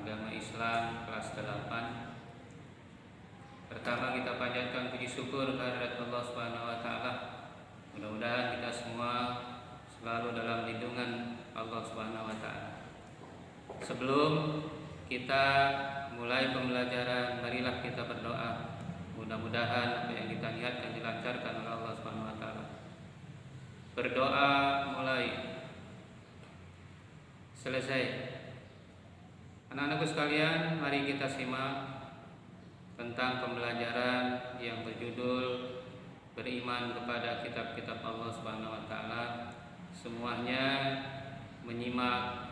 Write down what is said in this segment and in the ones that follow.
Agama Islam kelas 8. Pertama kita panjatkan puji syukur kehadirat Allah Subhanahu wa taala. Mudah-mudahan kita semua selalu dalam lindungan Allah Subhanahu wa taala. Sebelum kita mulai pembelajaran, marilah kita berdoa. Mudah-mudahan apa yang kita niatkan dilancarkan oleh Allah Subhanahu wa taala. Berdoa mulai selesai. Anak-anakku sekalian, mari kita simak tentang pembelajaran yang berjudul beriman kepada kitab-kitab Allah Subhanahu wa taala. Semuanya menyimak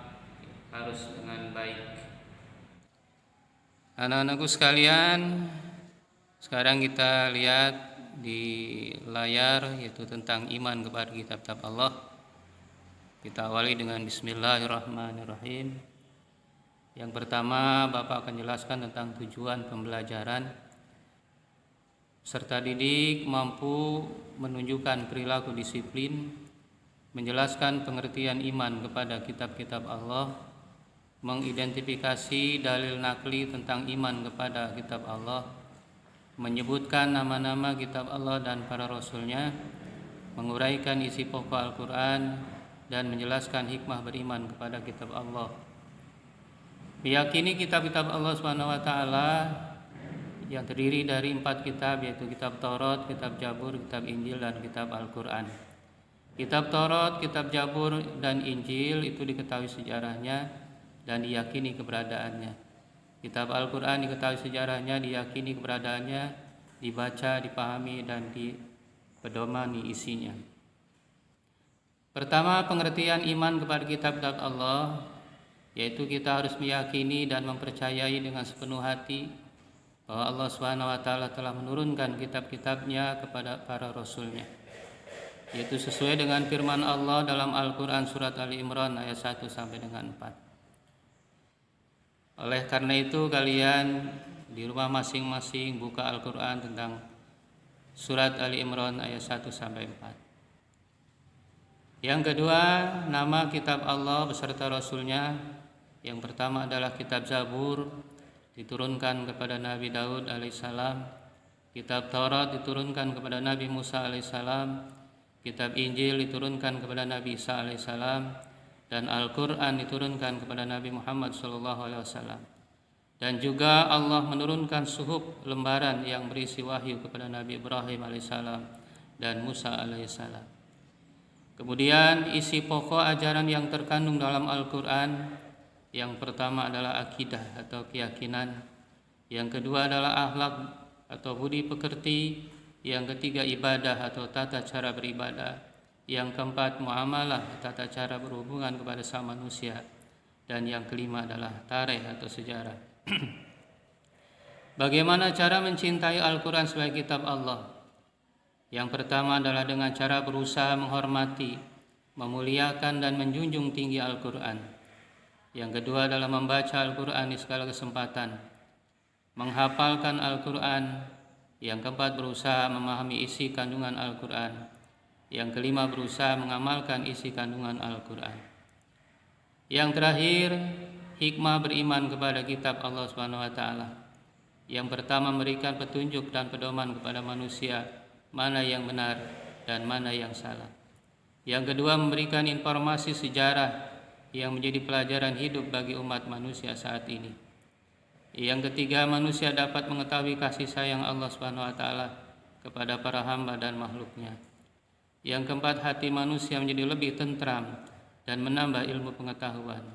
harus dengan baik. Anak-anakku sekalian, sekarang kita lihat di layar yaitu tentang iman kepada kitab-kitab Allah. Kita awali dengan bismillahirrahmanirrahim. Yang pertama, Bapak akan jelaskan tentang tujuan pembelajaran. Peserta didik mampu menunjukkan perilaku disiplin, menjelaskan pengertian iman kepada kitab-kitab Allah, mengidentifikasi dalil nakli tentang iman kepada kitab Allah, menyebutkan nama-nama kitab Allah dan para rasulnya, menguraikan isi pokok Al-Quran, dan menjelaskan hikmah beriman kepada kitab Allah. Meyakini kitab-kitab Allah Subhanahu wa taala yang terdiri dari 4 kitab, yaitu kitab Taurat, kitab Zabur, kitab Injil, dan kitab Al-Quran. Kitab Taurat, kitab Zabur, dan Injil itu diketahui sejarahnya dan diyakini keberadaannya. Kitab Al-Quran diketahui sejarahnya, diyakini keberadaannya, dibaca, dipahami, dan dipedomani isinya. Pertama, pengertian iman kepada kitab-kitab Allah, yaitu kita harus meyakini dan mempercayai dengan sepenuh hati bahwa Allah Subhanahu wa taala telah menurunkan kitab-kitabnya kepada para rasulnya, yaitu sesuai dengan firman Allah dalam Al-Quran surat Ali Imran ayat 1 sampai dengan 4. Oleh karena itu kalian di rumah masing-masing buka Al-Quran tentang surat Ali Imran ayat 1 sampai 4. Yang kedua, nama kitab Allah beserta rasulnya. Yang pertama adalah kitab Zabur, diturunkan kepada Nabi Daud alaihissalam. Kitab Taurat diturunkan kepada Nabi Musa alaihissalam. Kitab Injil diturunkan kepada Nabi Isa alaihissalam. Dan Al-Quran diturunkan kepada Nabi Muhammad SAW. Dan juga Allah menurunkan suhuf lembaran yang berisi wahyu kepada Nabi Ibrahim alaihissalam dan Musa alaihissalam. Kemudian isi pokok ajaran yang terkandung dalam Al-Quran, yang pertama adalah akidah atau keyakinan, yang kedua adalah akhlak atau budi pekerti, yang ketiga ibadah atau tata cara beribadah, yang keempat muamalah, tata cara berhubungan kepada sama manusia, dan yang kelima adalah tarikh atau sejarah. Bagaimana cara mencintai Al-Quran sebagai kitab Allah? Yang pertama adalah dengan cara berusaha menghormati, memuliakan, dan menjunjung tinggi Al-Quran. Yang kedua adalah membaca Al-Quran di segala kesempatan, menghafalkan Al-Quran. Yang keempat berusaha memahami isi kandungan Al-Quran. Yang kelima berusaha mengamalkan isi kandungan Al-Quran. Yang terakhir, hikmah beriman kepada kitab Allah Subhanahu wa taala. Yang pertama memberikan petunjuk dan pedoman kepada manusia mana yang benar dan mana yang salah. Yang kedua memberikan informasi sejarah yang menjadi pelajaran hidup bagi umat manusia saat ini. Yang ketiga, manusia dapat mengetahui kasih sayang Allah Subhanahu wa taala kepada para hamba dan makhluknya. Yang keempat, hati manusia menjadi lebih tentram dan menambah ilmu pengetahuan.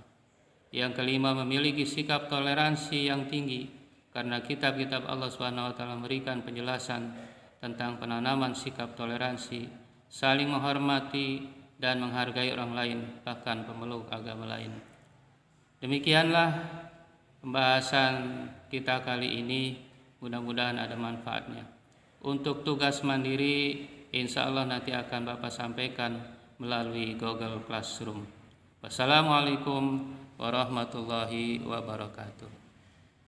Yang kelima, memiliki sikap toleransi yang tinggi karena kitab-kitab Allah Subhanahu wa taala memberikan penjelasan tentang penanaman sikap toleransi, saling menghormati dan menghargai orang lain, bahkan pemeluk agama lain. Demikianlah pembahasan kita kali ini, mudah-mudahan ada manfaatnya. Untuk tugas mandiri, insya Allah nanti akan Bapak sampaikan melalui Google Classroom. Wassalamualaikum warahmatullahi wabarakatuh.